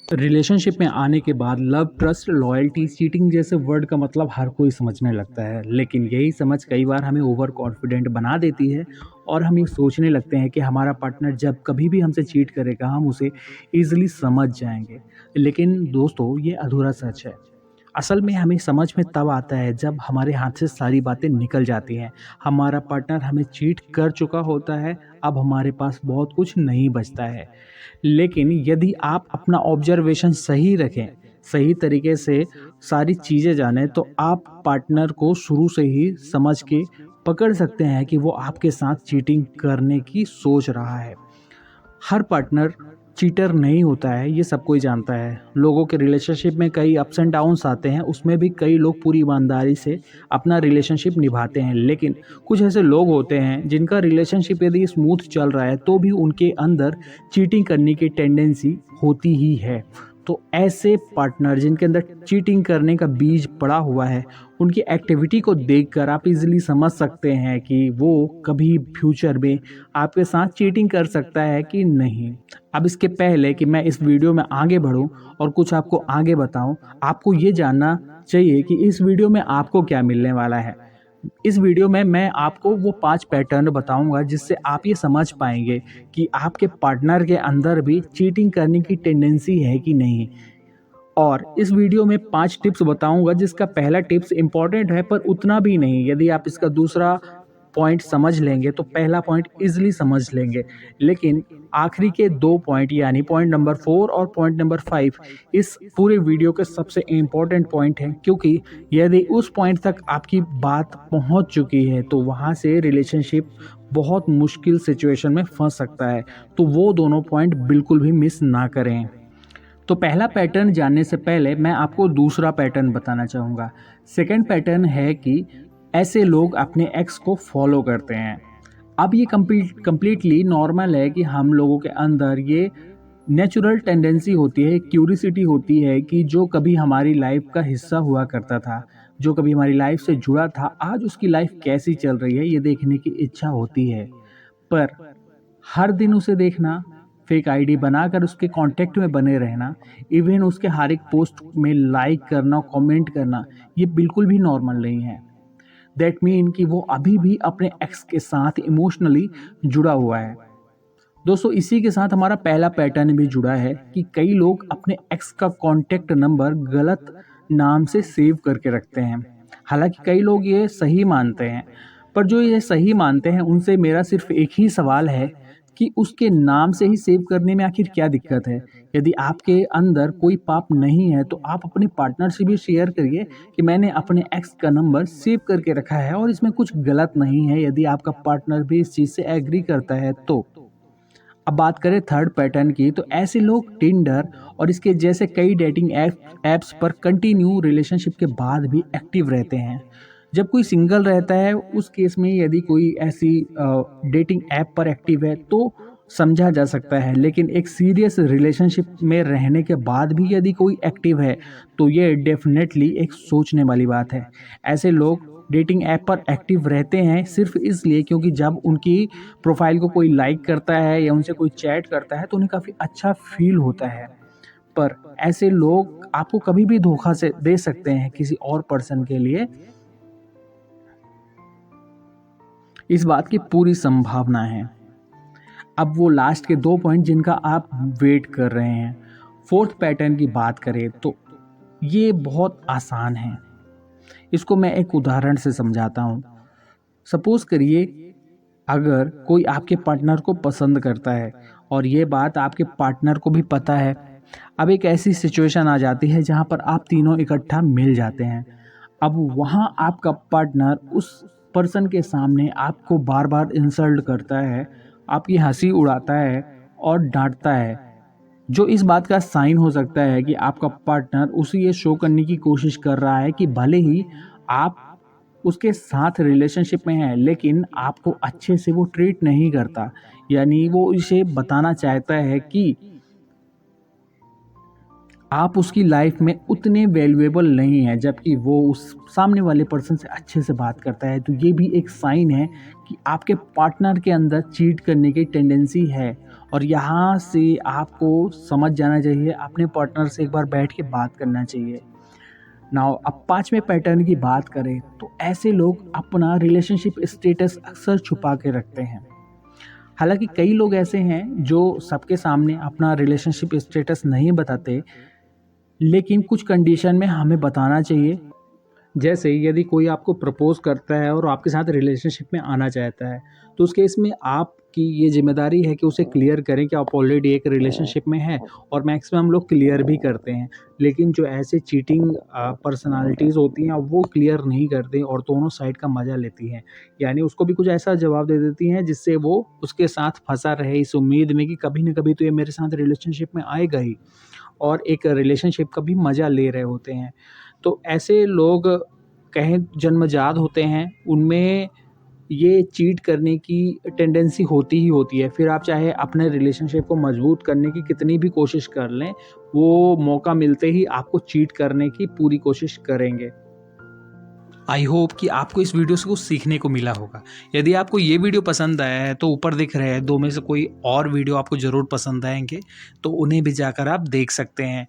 Relationship में आने के बाद लव, ट्रस्ट, लॉयल्टी, चीटिंग जैसे वर्ड का मतलब हर कोई समझने लगता है। लेकिन यही समझ कई बार हमें ओवर कॉन्फिडेंट बना देती है और हम ये सोचने लगते हैं कि हमारा पार्टनर जब कभी भी हमसे चीट करेगा हम उसे ईज़िली समझ जाएँगे। लेकिन दोस्तों, ये अधूरा सच है। असल में हमें समझ में तब आता है जब हमारे हाथ से सारी बातें निकल जाती हैं। हमारा पार्टनर हमें चीट कर चुका होता है, अब हमारे पास बहुत कुछ नहीं बचता है। लेकिन यदि आप अपना ऑब्जर्वेशन सही रखें, सही तरीके से सारी चीज़ें जानें, तो आप पार्टनर को शुरू से ही समझ के पकड़ सकते हैं कि वो आपके साथ चीटिंग करने की सोच रहा है। हर पार्टनर चीटर नहीं होता है, ये सब कोई जानता है। लोगों के रिलेशनशिप में कई अप्स एंड डाउन्स आते हैं, उसमें भी कई लोग पूरी ईमानदारी से अपना रिलेशनशिप निभाते हैं। लेकिन कुछ ऐसे लोग होते हैं जिनका रिलेशनशिप यदि स्मूथ चल रहा है तो भी उनके अंदर चीटिंग करने की टेंडेंसी होती ही है। तो ऐसे पार्टनर जिनके अंदर चीटिंग करने का बीज पड़ा हुआ है, उनकी एक्टिविटी को देखकर आप इजीली समझ सकते हैं कि वो कभी फ्यूचर में आपके साथ चीटिंग कर सकता है कि नहीं। अब इसके पहले कि मैं इस वीडियो में आगे बढ़ूं और कुछ आपको आगे बताऊं, आपको ये जानना चाहिए कि इस वीडियो में आपको क्या मिलने वाला है। इस वीडियो में मैं आपको वो 5 पैटर्न बताऊंगा जिससे आप ये समझ पाएंगे कि आपके पार्टनर के अंदर भी चीटिंग करने की टेंडेंसी है कि नहीं। और इस वीडियो में 5 टिप्स बताऊंगा जिसका पहला टिप्स इम्पॉर्टेंट है पर उतना भी नहीं। यदि आप इसका दूसरा पॉइंट समझ लेंगे तो पहला पॉइंट ईज़िली समझ लेंगे। लेकिन आखिरी के 2 पॉइंट यानी पॉइंट नंबर 4 और पॉइंट नंबर 5 इस पूरे वीडियो के सबसे इम्पोर्टेंट पॉइंट हैं, क्योंकि यदि उस पॉइंट तक आपकी बात पहुंच चुकी है तो वहां से रिलेशनशिप बहुत मुश्किल सिचुएशन में फंस सकता है। तो वो दोनों पॉइंट बिल्कुल भी मिस ना करें। तो पहला पैटर्न जानने से पहले मैं आपको दूसरा पैटर्न बताना चाहूँगा। सेकंड पैटर्न है कि ऐसे लोग अपने एक्स को फॉलो करते हैं। अब ये कंप्लीटली नॉर्मल है कि हम लोगों के अंदर ये नेचुरल टेंडेंसी होती है, क्यूरियोसिटी होती है कि जो कभी हमारी लाइफ का हिस्सा हुआ करता था, जो कभी हमारी लाइफ से जुड़ा था, आज उसकी लाइफ कैसी चल रही है ये देखने की इच्छा होती है। पर हर दिन उसे देखना, फेक आईडी बनाकर उसके कांटेक्ट में बने रहना, इवन उसके हर एक पोस्ट में लाइक करना, कमेंट करना, ये बिल्कुल भी नॉर्मल नहीं है। दैट मीन कि वो अभी भी अपने एक्स के साथ इमोशनली जुड़ा हुआ है। दोस्तों, इसी के साथ हमारा पहला पैटर्न भी जुड़ा है कि कई लोग अपने एक्स का कांटेक्ट नंबर गलत नाम से सेव करके रखते हैं। हालांकि कई लोग ये सही मानते हैं, पर जो ये सही मानते हैं उनसे मेरा सिर्फ एक ही सवाल है कि उसके नाम से ही सेव करने में आखिर क्या दिक्कत है। यदि आपके अंदर कोई पाप नहीं है तो आप अपने पार्टनर से भी शेयर करिए कि मैंने अपने एक्स का नंबर सेव करके रखा है और इसमें कुछ गलत नहीं है। यदि आपका पार्टनर भी इस चीज़ से एग्री करता है तो। अब बात करें थर्ड पैटर्न की, तो ऐसे लोग टिंडर और इसके जैसे कई डेटिंग ऐप्स पर कंटिन्यू रिलेशनशिप के बाद भी एक्टिव रहते हैं। जब कोई सिंगल रहता है उस केस में यदि कोई ऐसी डेटिंग ऐप पर एक्टिव है तो समझा जा सकता है, लेकिन एक सीरियस रिलेशनशिप में रहने के बाद भी यदि कोई एक्टिव है तो ये डेफिनेटली एक सोचने वाली बात है। ऐसे लोग डेटिंग ऐप पर एक्टिव रहते हैं सिर्फ इसलिए क्योंकि जब उनकी प्रोफाइल को कोई लाइक करता है या उनसे कोई चैट करता है तो उन्हें काफ़ी अच्छा फील होता है। पर ऐसे लोग आपको कभी भी धोखा से दे सकते हैं किसी और पर्सन के लिए, इस बात की पूरी संभावना है। अब वो लास्ट के 2 पॉइंट जिनका आप वेट कर रहे हैं। फोर्थ पैटर्न की बात करें तो ये बहुत आसान है। इसको मैं एक उदाहरण से समझाता हूँ। सपोज करिए, अगर कोई आपके पार्टनर को पसंद करता है और ये बात आपके पार्टनर को भी पता है, अब एक ऐसी सिचुएशन आ जाती है जहाँ पर आप तीनों इकट्ठा मिल जाते हैं। अब वहाँ आपका पार्टनर उस पर्सन के सामने आपको बार बार इंसल्ट करता है, आपकी हंसी उड़ाता है और डांटता है, जो इस बात का साइन हो सकता है कि आपका पार्टनर उसे ये शो करने की कोशिश कर रहा है कि भले ही आप उसके साथ रिलेशनशिप में हैं लेकिन आपको अच्छे से वो ट्रीट नहीं करता। यानी वो इसे बताना चाहता है कि आप उसकी लाइफ में उतने वैल्यूएबल नहीं हैं, जबकि वो उस सामने वाले पर्सन से अच्छे से बात करता है। तो ये भी एक साइन है कि आपके पार्टनर के अंदर चीट करने की टेंडेंसी है और यहाँ से आपको समझ जाना चाहिए, अपने पार्टनर से एक बार बैठ के बात करना चाहिए। नाउ अब 5वें पैटर्न की बात करें तो ऐसे लोग अपना रिलेशनशिप स्टेटस अक्सर छुपा के रखते हैं। हालाँकि कई लोग ऐसे हैं जो सबके सामने अपना रिलेशनशिप स्टेटस नहीं बताते, लेकिन कुछ कंडीशन में हमें बताना चाहिए। जैसे यदि कोई आपको प्रपोज़ करता है और आपके साथ रिलेशनशिप में आना चाहता है, तो उस केस में आपकी ये ज़िम्मेदारी है कि उसे क्लियर करें कि आप ऑलरेडी एक रिलेशनशिप में हैं, और मैक्सिमम लोग क्लियर भी करते हैं। लेकिन जो ऐसे चीटिंग पर्सनैलिटीज़ होती हैं, वो क्लियर नहीं करते और दोनों साइड का मज़ा लेती हैं। यानी उसको भी कुछ ऐसा जवाब दे देती हैं जिससे वो उसके साथ फँसा रहे इस उम्मीद में कि कभी न कभी तो ये मेरे साथ रिलेशनशिप में आएगा ही, और एक रिलेशनशिप का भी मज़ा ले रहे होते हैं। तो ऐसे लोग कहें जन्मजात होते हैं, उनमें ये चीट करने की टेंडेंसी होती ही होती है। फिर आप चाहे अपने रिलेशनशिप को मजबूत करने की कितनी भी कोशिश कर लें, वो मौका मिलते ही आपको चीट करने की पूरी कोशिश करेंगे। आई होप कि आपको इस वीडियो से कुछ सीखने को मिला होगा। यदि आपको ये वीडियो पसंद आया है तो ऊपर दिख रहे हैं 2 में से कोई और वीडियो आपको ज़रूर पसंद आएँगे, तो उन्हें भी जाकर आप देख सकते हैं।